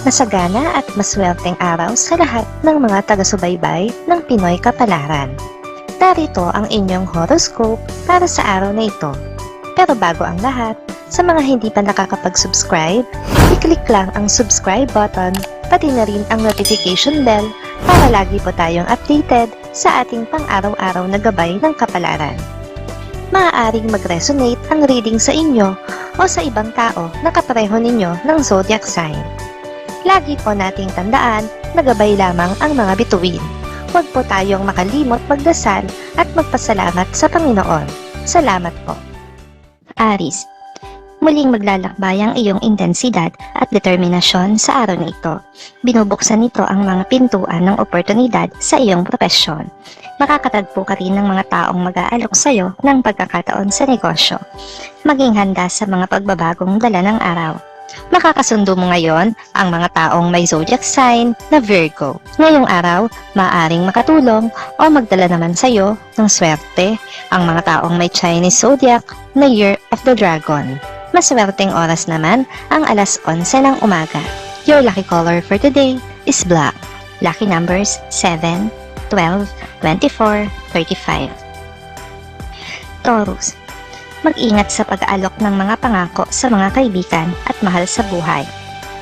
Masagana at maswerteng araw sa lahat ng mga taga-subaybay ng Pinoy Kapalaran. Narito ang inyong horoscope para sa araw na ito. Pero bago ang lahat, sa mga hindi pa nakakapag-subscribe, i-click lang ang subscribe button, pati na rin ang notification bell para lagi po tayong updated sa ating pang-araw-araw na gabay ng kapalaran. Maaaring mag-resonate ang reading sa inyo o sa ibang tao na kapareho ninyo ng zodiac sign. Lagi po nating tandaan na gabay lamang ang mga bituin. Huwag po tayong makalimot magdasal at magpasalamat sa Panginoon. Salamat po. Aries, muling maglalakbay ang iyong intensidad at determinasyon sa araw na ito. Binubuksan nito ang mga pintuan ng oportunidad sa iyong propesyon. Makakatagpo ka rin ng mga taong mag-aalok sa iyo ng pagkakataon sa negosyo. Maging handa sa mga pagbabagong dala ng araw. Makakasundo mo ngayon ang mga taong may zodiac sign na Virgo. Ngayong araw, maaaring makatulong o magdala naman sa iyo ng swerte ang mga taong may Chinese zodiac na Year of the Dragon. Maswerteng oras naman ang alas 11 ng umaga. Your lucky color for today is black. Lucky numbers 7, 12, 24, 35. Taurus, mag-ingat sa pag-aalok ng mga pangako sa mga kaibigan at mahal sa buhay.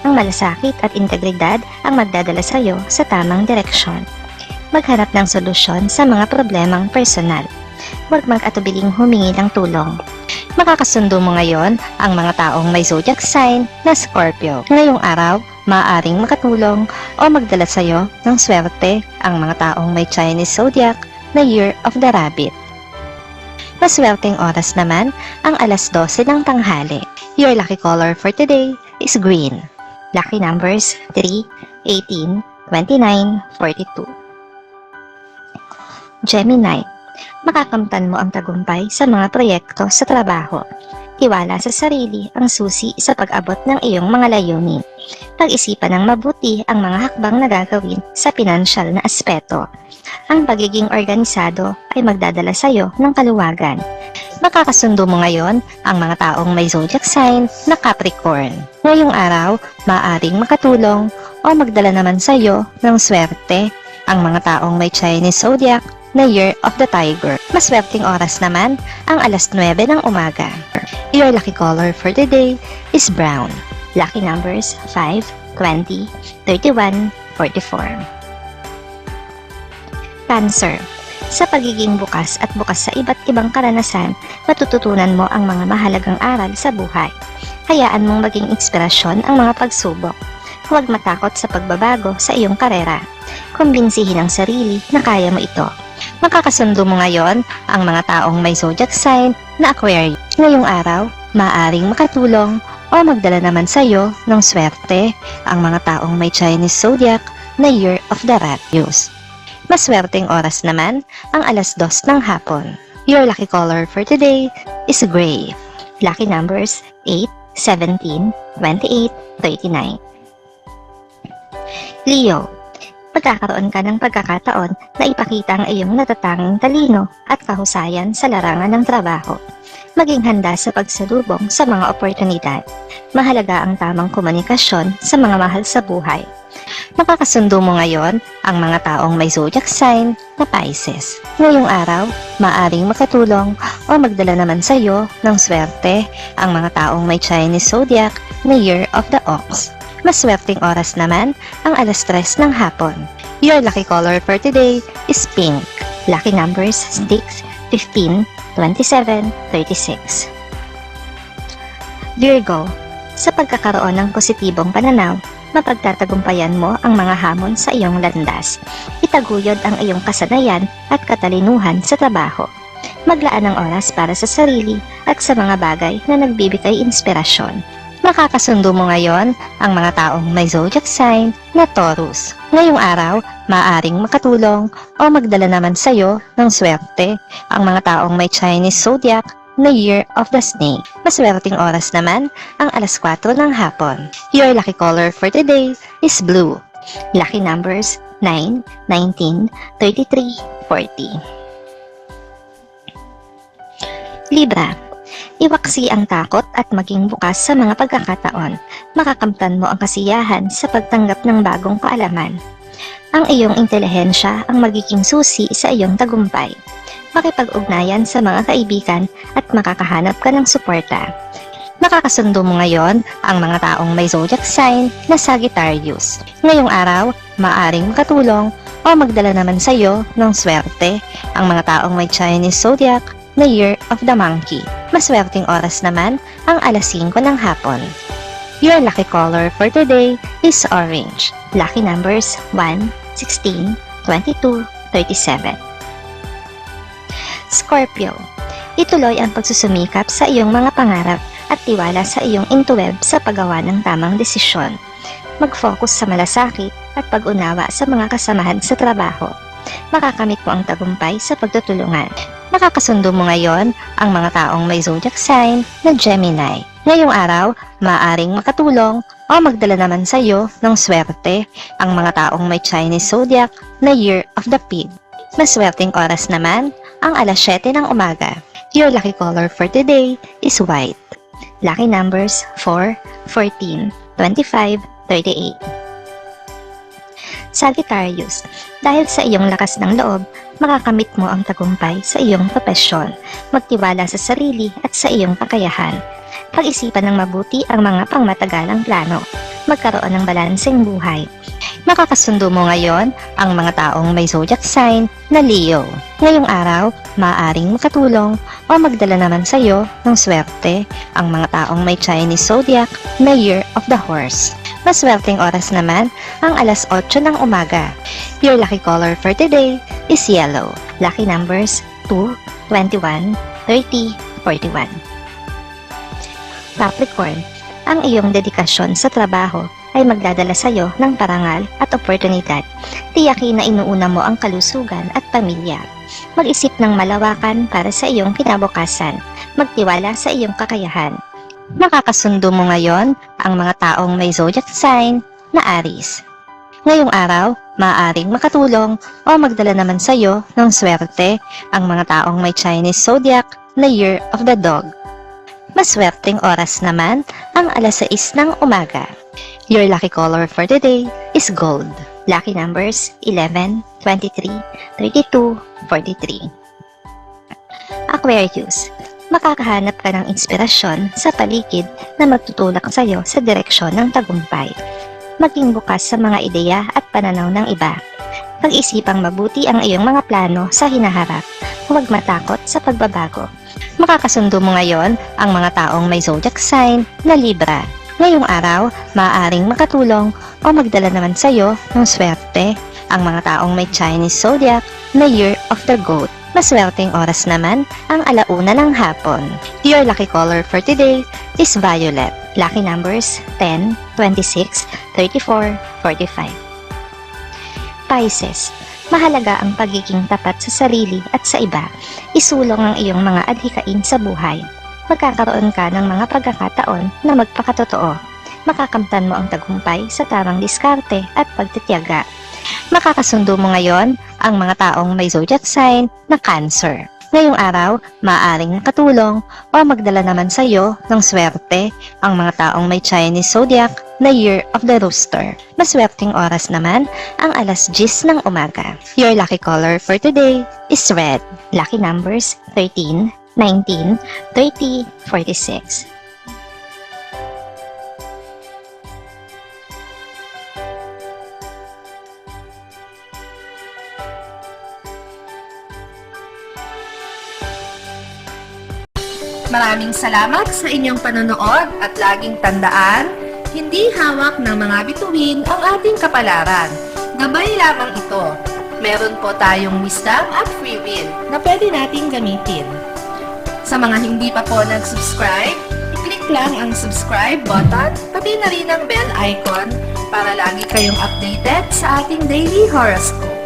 Ang malasakit at integridad ang magdadala sa iyo sa tamang direksyon. Maghanap ng solusyon sa mga problemang personal. Huwag mag-atubiling humingi ng tulong. Makakasundo mo ngayon ang mga taong may zodiac sign na Scorpio. Ngayong araw, maaaring makatulong o magdala sa iyo ng swerte ang mga taong may Chinese zodiac na Year of the Rabbit. Maswerteng oras naman ang alas 12 ng tanghali. Your lucky color for today is green. Lucky numbers 3, 18, 29, 42. Gemini, makakamtan mo ang tagumpay sa mga proyekto sa trabaho. Tiwala sa sarili ang susi sa pag-abot ng iyong mga layunin. Pag-isipan ng mabuti ang mga hakbang na gagawin sa pinansyal na aspeto. Ang pagiging organisado ay magdadala sa iyo ng kaluwagan. Makakasundo mo ngayon ang mga taong may zodiac sign na Capricorn. Ngayong araw, maaaring makatulong o magdala naman sa iyo ng swerte ang mga taong may Chinese zodiac na Year of the Tiger. Maswerteng oras naman ang alas 9 ng umaga. Your lucky color for today is brown. Lucky numbers 5, 20, 31, 44. Cancer, sa pagiging bukas at bukas sa iba't ibang karanasan, matututunan mo ang mga mahalagang aral sa buhay. Hayaan mong maging inspirasyon ang mga pagsubok. Huwag matakot sa pagbabago sa iyong karera. Kumbinsihin ang sarili na kaya mo ito. Makakasundo mo ngayon ang mga taong may zodiac sign na Aquarius. Ngayong araw, maaaring makatulong o magdala naman sa iyo ng swerte ang mga taong may Chinese zodiac na Year of the Rat. Maswerteng oras naman ang alas 2 ng hapon. Your lucky color for today is gray. Lucky numbers 8, 17, 28, 39. Leo, magkakaroon ka ng pagkakataon na ipakita ang iyong natatanging talino at kahusayan sa larangan ng trabaho. Maging handa sa pagsalubong sa mga oportunidad. Mahalaga ang tamang komunikasyon sa mga mahal sa buhay. Makakasundo mo ngayon ang mga taong may zodiac sign na Pisces. Ngayong araw, maaring makatulong o magdala naman sa iyo ng swerte ang mga taong may Chinese zodiac na Year of the Ox. Maswerteng oras naman ang alas 3 ng hapon. Your lucky color for today is pink. Lucky numbers 6, 15, 27, 36. Virgo, sa pagkakaroon ng positibong pananaw, mapagtatagumpayan mo ang mga hamon sa iyong landas. Itaguyod ang iyong kasanayan at katalinuhan sa trabaho. Maglaan ng oras para sa sarili at sa mga bagay na nagbibigay inspirasyon. Makakasundo mo ngayon ang mga taong may zodiac sign na Taurus. Ngayong araw, maaaring makatulong o magdala naman sa iyo ng swerte ang mga taong may Chinese zodiac na Year of the Snake. Maswerteng oras naman ang alas 4 ng hapon. Your lucky color for today is blue. Lucky numbers 9, 19, 33, 40. Libra, Iwaksi ang takot at maging bukas sa mga pagkakataon. Makakamtan mo ang kasiyahan sa pagtanggap ng bagong kaalaman. Ang iyong intelihensya ang magiging susi sa iyong tagumpay. Makipag-ugnayan sa mga kaibigan at makakahanap ka ng suporta. Makakasundo mo ngayon ang mga taong may zodiac sign na Sagittarius. Ngayong araw, maaring makatulong o magdala naman sa iyo ng swerte ang mga taong may Chinese zodiac na Year of the Monkey. Maswerteng oras naman ang alas 5 ng hapon. Your lucky color for today is orange. Lucky numbers 1, 16, 22, 37. Scorpio, ituloy ang pagsusumikap sa iyong mga pangarap at tiwala sa iyong intuweb sa paggawa ng tamang desisyon. Mag-focus sa malasakit at pag-unawa sa mga kasamahan sa trabaho. Makakamit mo ang tagumpay sa pagtutulungan. Makakasundo mo ngayon ang mga taong may zodiac sign na Gemini. Ngayong araw, maaaring makatulong o magdala naman sa iyo ng swerte ang mga taong may Chinese zodiac na Year of the Pig. Maswerteng oras naman ang alas 7 ng umaga. Your lucky color for today is white. Lucky numbers 4, 14, 25, 38. Sagittarius, dahil sa iyong lakas ng loob, makakamit mo ang tagumpay sa iyong propesyon. Magtiwala sa sarili at sa iyong kakayahan. Pag-isipan ng mabuti ang mga pangmatagalang plano. Magkaroon ng balanseng buhay. Makakasundo mo ngayon ang mga taong may zodiac sign na Leo. Ngayong araw, maaaring makatulong o magdala naman sa iyo ng swerte ang mga taong may Chinese zodiac na Year of the Horse. Maswerteng oras naman ang alas 8 ng umaga. Your lucky color for today is yellow. Lucky numbers 2, 21, 30, 41. Capricorn, ang iyong dedikasyon sa trabaho ay magdadala sa iyo ng parangal at oportunidad. Tiyakin na inuuna mo ang kalusugan at pamilya. Mag-isip ng malawakan para sa iyong kinabukasan. Magtiwala sa iyong kakayahan. Makakasundo mo ngayon ang mga taong may zodiac sign na Aries. Ngayong araw, maaaring makatulong o magdala naman sa iyo ng swerte ang mga taong may Chinese zodiac na Year of the Dog. Maswerteng oras naman ang alas 6 ng umaga. Your lucky color for today is gold. Lucky numbers 11, 23, 32, 43. Aquarius, makakahanap ka ng inspirasyon sa paligid na magtutulak sa iyo sa direksyon ng tagumpay. Maging bukas sa mga ideya at pananaw ng iba. Pag-isipang mabuti ang iyong mga plano sa hinaharap. Huwag matakot sa pagbabago. Makakasundo mo ngayon ang mga taong may zodiac sign na Libra. Ngayong araw, maaaring makatulong o magdala naman sa iyo ng swerte ang mga taong may Chinese zodiac na Year of the Goat. Maswerteng oras naman ang alauna ng hapon. Your lucky color for today is violet. Lucky numbers 10, 26, 34, 45. Pisces, mahalaga ang pagiging tapat sa sarili at sa iba. Isulong ang iyong mga adhikain sa buhay. Magkakaroon ka ng mga pagkakataon na magpakatotoo. Makakamtan mo ang tagumpay sa tamang diskarte at pagtitiyaga. Makakasundo mo ngayon ang mga taong may zodiac sign na Cancer. Ngayong araw, maaaring makatulong o magdala naman sa iyo ng swerte ang mga taong may Chinese zodiac na Year of the Rooster. Maswerteng oras naman ang alas 10 ng umaga. Your lucky color for today is red. Lucky numbers 13, 19, 30, 46. Maraming salamat sa inyong panonood at laging tandaan, hindi hawak ng mga bituin ang ating kapalaran. Gabay lamang ito. Meron po tayong wisdom at free will na pwede nating gamitin. Sa mga hindi pa po nag-subscribe, i-click lang ang subscribe button, pati na rin ang bell icon para lagi kayong updated sa ating daily horoscope.